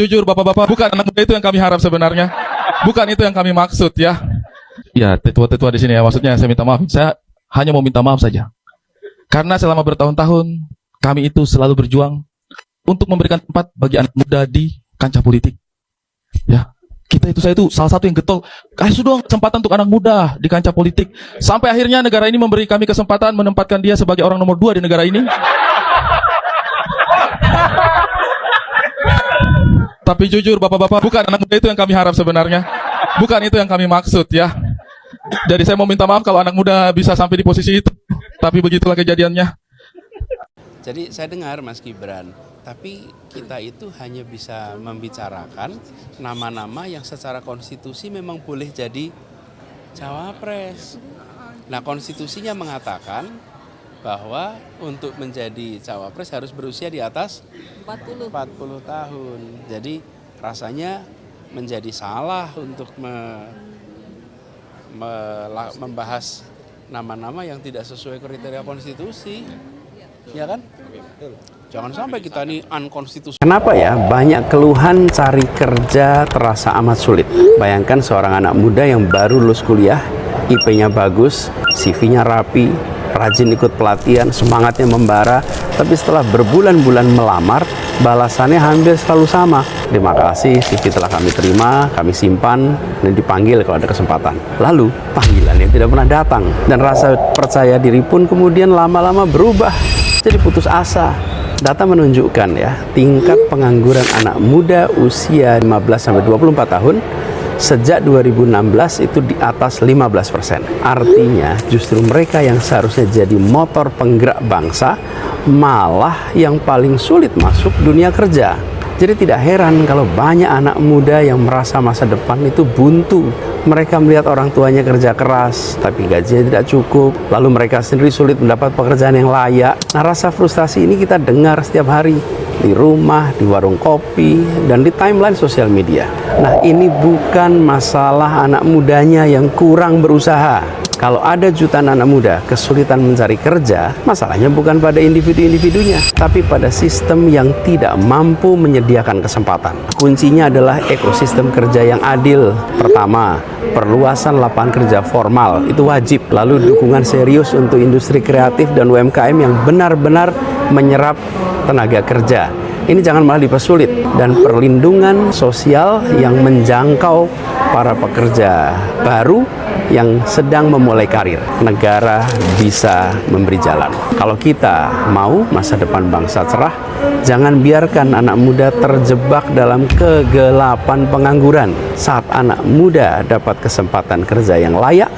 Jujur bapak-bapak, bukan anak muda itu yang kami harap sebenarnya. Bukan itu yang kami maksud ya. Ya, tetua-tetua di sini ya, maksudnya saya minta maaf. Saya hanya mau minta maaf saja. Karena selama bertahun-tahun kami itu selalu berjuang untuk memberikan tempat bagi anak muda di kancah politik. Ya, saya itu salah satu yang getol. Kasih dong kesempatan untuk anak muda di kancah politik. Sampai akhirnya negara ini memberi kami kesempatan menempatkan dia sebagai orang nomor 2 di negara ini. Tapi jujur bapak-bapak, bukan anak muda itu yang kami harap sebenarnya. Bukan itu yang kami maksud ya. Jadi saya mau minta maaf kalau anak muda bisa sampai di posisi itu. Tapi begitulah kejadiannya. Jadi saya dengar Mas Gibran, tapi kita itu hanya bisa membicarakan nama-nama yang secara konstitusi memang boleh jadi cawapres. Nah, konstitusinya mengatakan bahwa untuk menjadi cawapres harus berusia di atas 40 tahun. Jadi rasanya menjadi salah untuk membahas nama-nama yang tidak sesuai kriteria konstitusi. Ya kan? Jangan sampai kita ini unkonstitusional. Kenapa ya banyak keluhan cari kerja terasa amat sulit. Bayangkan seorang anak muda yang baru lulus kuliah, IP-nya bagus, CV-nya rapi, rajin ikut pelatihan, semangatnya membara, tapi setelah berbulan-bulan melamar, balasannya hampir selalu sama. Terima kasih, CV telah kami terima, kami simpan, dan dipanggil kalau ada kesempatan. Lalu, panggilannya tidak pernah datang, dan rasa percaya diri pun kemudian lama-lama berubah, jadi putus asa. Data menunjukkan ya, tingkat pengangguran anak muda usia 15-24 tahun sejak 2016 itu di atas 15%. Artinya justru mereka yang seharusnya jadi motor penggerak bangsa malah yang paling sulit masuk dunia kerja. Jadi tidak heran kalau banyak anak muda yang merasa masa depan itu buntu. Mereka melihat orang tuanya kerja keras, tapi gajinya tidak cukup. Lalu mereka sendiri sulit mendapat pekerjaan yang layak. Nah, rasa frustasi ini kita dengar setiap hari. Di rumah, di warung kopi, dan di timeline sosial media. Nah, ini bukan masalah anak mudanya yang kurang berusaha. Kalau ada jutaan anak muda kesulitan mencari kerja, masalahnya bukan pada individu-individunya, tapi pada sistem yang tidak mampu menyediakan kesempatan. Kuncinya adalah ekosistem kerja yang adil. Pertama, perluasan lapangan kerja formal, itu wajib. Lalu dukungan serius untuk industri kreatif dan UMKM yang benar-benar menyerap tenaga kerja. Ini jangan malah dipersulit. Dan perlindungan sosial yang menjangkau para pekerja baru yang sedang memulai karir. Negara bisa memberi jalan. Kalau kita mau masa depan bangsa cerah, jangan biarkan anak muda terjebak dalam kegelapan pengangguran. Saat anak muda dapat kesempatan kerja yang layak,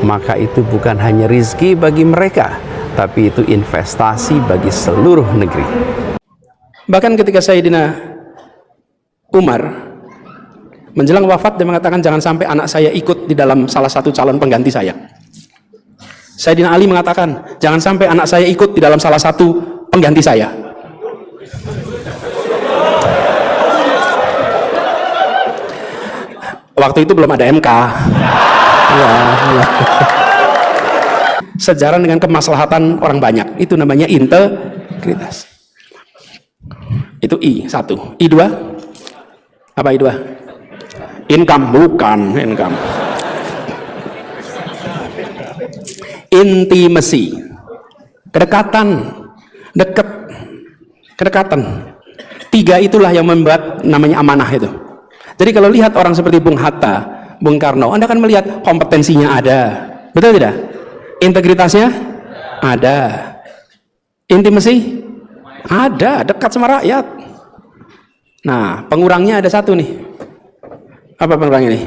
maka itu bukan hanya rezeki bagi mereka, tapi itu investasi bagi seluruh negeri. Bahkan ketika Sayyidina Umar menjelang wafat, dia mengatakan jangan sampai anak saya ikut di dalam salah satu calon pengganti saya. Sayyidina Ali mengatakan jangan sampai anak saya ikut di dalam salah satu pengganti saya. Waktu itu belum ada MK. Ya. Sejalan dengan kemaslahatan orang banyak, itu namanya integritas. Itu I1. I2 apa I2? Income, bukan income. Intimacy, kedekatan, dekat, kedekatan. 3 itulah yang membuat namanya amanah itu. Jadi kalau lihat orang seperti Bung Hatta, Bung Karno, Anda akan melihat kompetensinya ada, betul tidak? Integritasnya ada, intimasi ada, dekat sama rakyat. Nah, pengurangnya ada satu nih. Apa pengurangnya nih?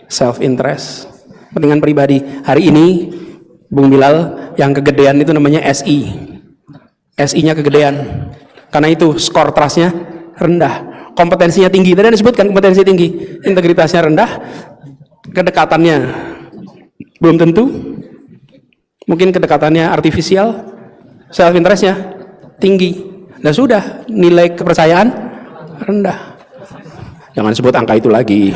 Self interest, kepentingan pribadi. Hari ini Bung Bilal yang kegedean itu namanya SI. SI-nya kegedean. Karena itu skor trustnya rendah, kompetensinya tinggi. Tadi disebutkan kompetensi tinggi, integritasnya rendah, kedekatannya belum tentu. Mungkin kedekatannya artifisial, self interestnya tinggi. Nah sudah, nilai kepercayaan rendah. Jangan sebut angka itu lagi.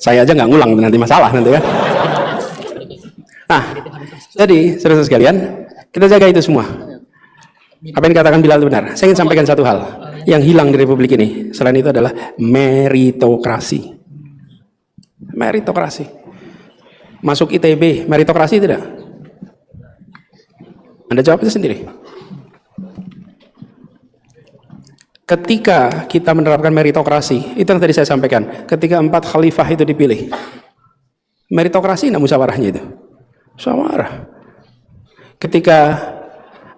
Saya aja nggak ngulang, nanti masalah nanti kan. Nah, jadi saudara sekalian, kita jaga itu semua. Apa yang dikatakan Bilal itu benar. Saya ingin sampaikan satu hal yang hilang di Republik ini. Selain itu adalah meritokrasi. Meritokrasi. Masuk ITB, meritokrasi tidak? Anda jawab itu sendiri. Ketika kita menerapkan meritokrasi, itu yang tadi saya sampaikan. Ketika 4 khalifah itu dipilih, meritokrasi enggak musyawarahnya itu? Musyawarah. Ketika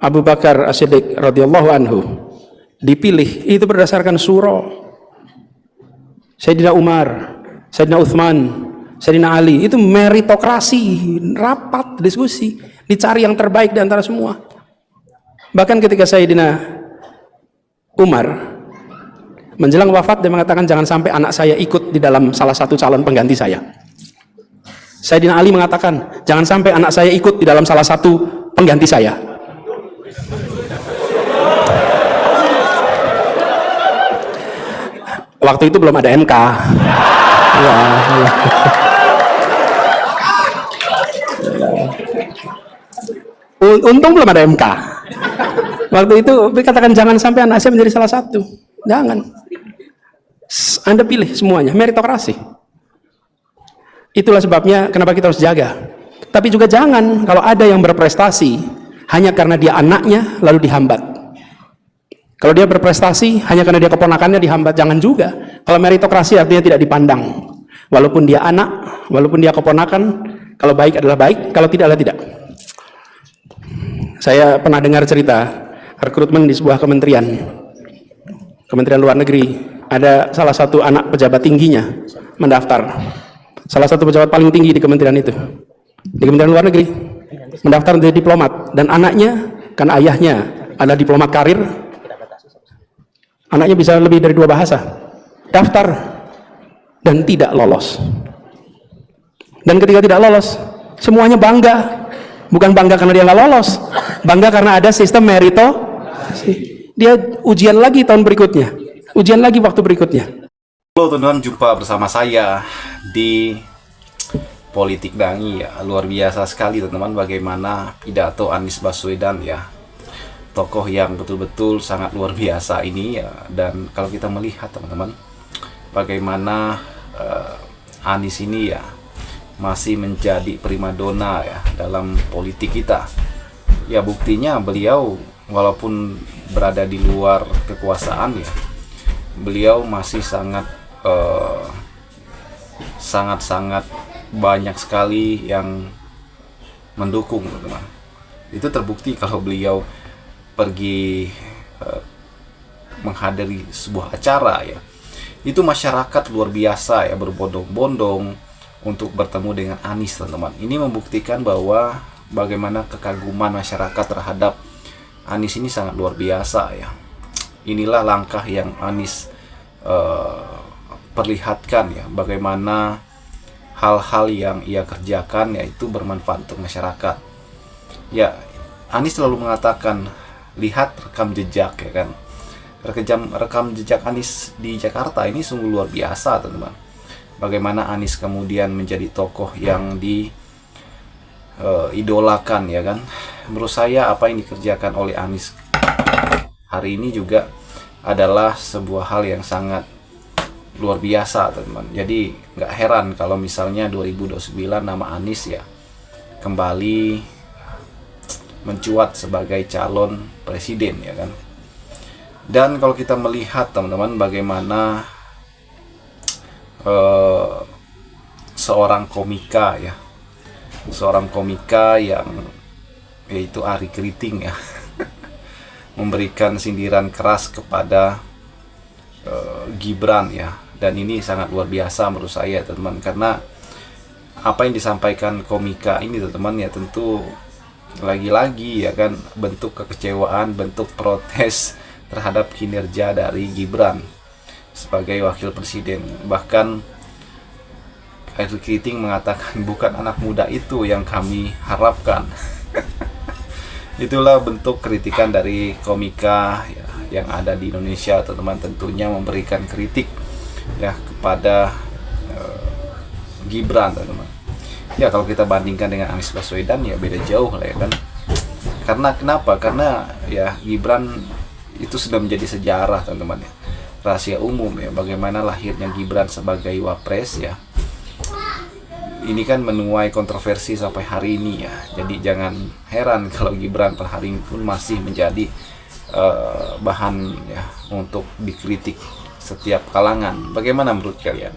Abu Bakar As-Siddiq radhiyallahu anhu dipilih, itu berdasarkan syura. Sayyidina Umar, Sayyidina Uthman, Sayyidina Ali, itu meritokrasi, rapat, diskusi, dicari yang terbaik di antara semua. Bahkan ketika Sayyidina Umar menjelang wafat, dia mengatakan jangan sampai anak saya ikut di dalam salah satu calon pengganti saya. Sayyidina Ali mengatakan jangan sampai anak saya ikut di dalam salah satu pengganti saya. Waktu itu belum ada MK. Ya. Untung belum ada MK. Waktu itu dikatakan jangan sampai anak saya menjadi salah satu. Jangan. Anda pilih semuanya, meritokrasi. Itulah sebabnya kenapa kita harus jaga. Tapi juga jangan kalau ada yang berprestasi hanya karena dia anaknya lalu dihambat. Kalau dia berprestasi hanya karena dia keponakannya dihambat, jangan juga. Kalau meritokrasi artinya tidak dipandang. Walaupun dia anak, walaupun dia keponakan, kalau baik adalah baik, kalau tidak adalah tidak. Saya pernah dengar cerita rekrutmen di sebuah kementerian luar negeri. Ada salah satu anak pejabat tingginya mendaftar. Salah satu pejabat paling tinggi di kementerian itu. Di kementerian luar negeri. Mendaftar menjadi diplomat. Dan anaknya, kan ayahnya adalah diplomat karir, anaknya bisa lebih dari 2 bahasa. Daftar dan tidak lolos. Dan ketika tidak lolos, semuanya bangga. Bukan bangga karena dia nggak lolos, bangga karena ada sistem meritokrasi. Dia ujian lagi tahun berikutnya, ujian lagi waktu berikutnya. Halo teman-teman, jumpa bersama saya di Politik Dangi ya. Luar biasa sekali teman-teman bagaimana pidato Anies Baswedan ya. Tokoh yang betul-betul sangat luar biasa ini ya. Dan kalau kita melihat teman-teman bagaimana Anies ini ya masih menjadi primadona ya dalam politik kita. Ya buktinya beliau walaupun berada di luar kekuasaan ya, beliau masih sangat banyak sekali yang mendukung teman-teman. Itu terbukti kalau beliau pergi menghadiri sebuah acara ya, itu masyarakat luar biasa ya berbondong-bondong untuk bertemu dengan Anies teman-teman. Ini membuktikan bahwa bagaimana kekaguman masyarakat terhadap Anies ini sangat luar biasa ya. Inilah langkah yang Anies perlihatkan ya, bagaimana hal-hal yang ia kerjakan yaitu bermanfaat untuk masyarakat. Ya, Anies selalu mengatakan lihat rekam jejak ya kan. Rekam jejak Anies di Jakarta ini sungguh luar biasa teman-teman. Bagaimana Anies kemudian menjadi tokoh yang diidolakan ya kan. Menurut saya apa yang dikerjakan oleh Anies hari ini juga adalah sebuah hal yang sangat luar biasa teman-teman. Jadi nggak heran kalau misalnya 2029 nama Anies ya kembali mencuat sebagai calon presiden ya kan. Dan kalau kita melihat teman-teman bagaimana seorang komika yang yaitu Ari Kriting ya memberikan sindiran keras kepada Gibran ya. Dan ini sangat luar biasa menurut saya teman-teman, karena apa yang disampaikan komika ini teman-teman ya tentu lagi-lagi ya kan bentuk kekecewaan, bentuk protes terhadap kinerja dari Gibran sebagai wakil presiden. Bahkan Ari Kriting mengatakan bukan anak muda itu yang kami harapkan. Itulah bentuk kritikan dari komika ya, yang ada di Indonesia teman-teman, tentunya memberikan kritik ya kepada Gibran teman-teman. Ya kalau kita bandingkan dengan Anies Baswedan ya beda jauh lah ya kan. Karena kenapa? Karena ya Gibran itu sudah menjadi sejarah teman-teman ya, rahasia umum ya, bagaimana lahirnya Gibran sebagai wapres ya. Ini kan menuai kontroversi sampai hari ini ya. Jadi jangan heran kalau Gibran per hari ini pun masih menjadi bahan ya untuk dikritik setiap kalangan. Bagaimana menurut kalian?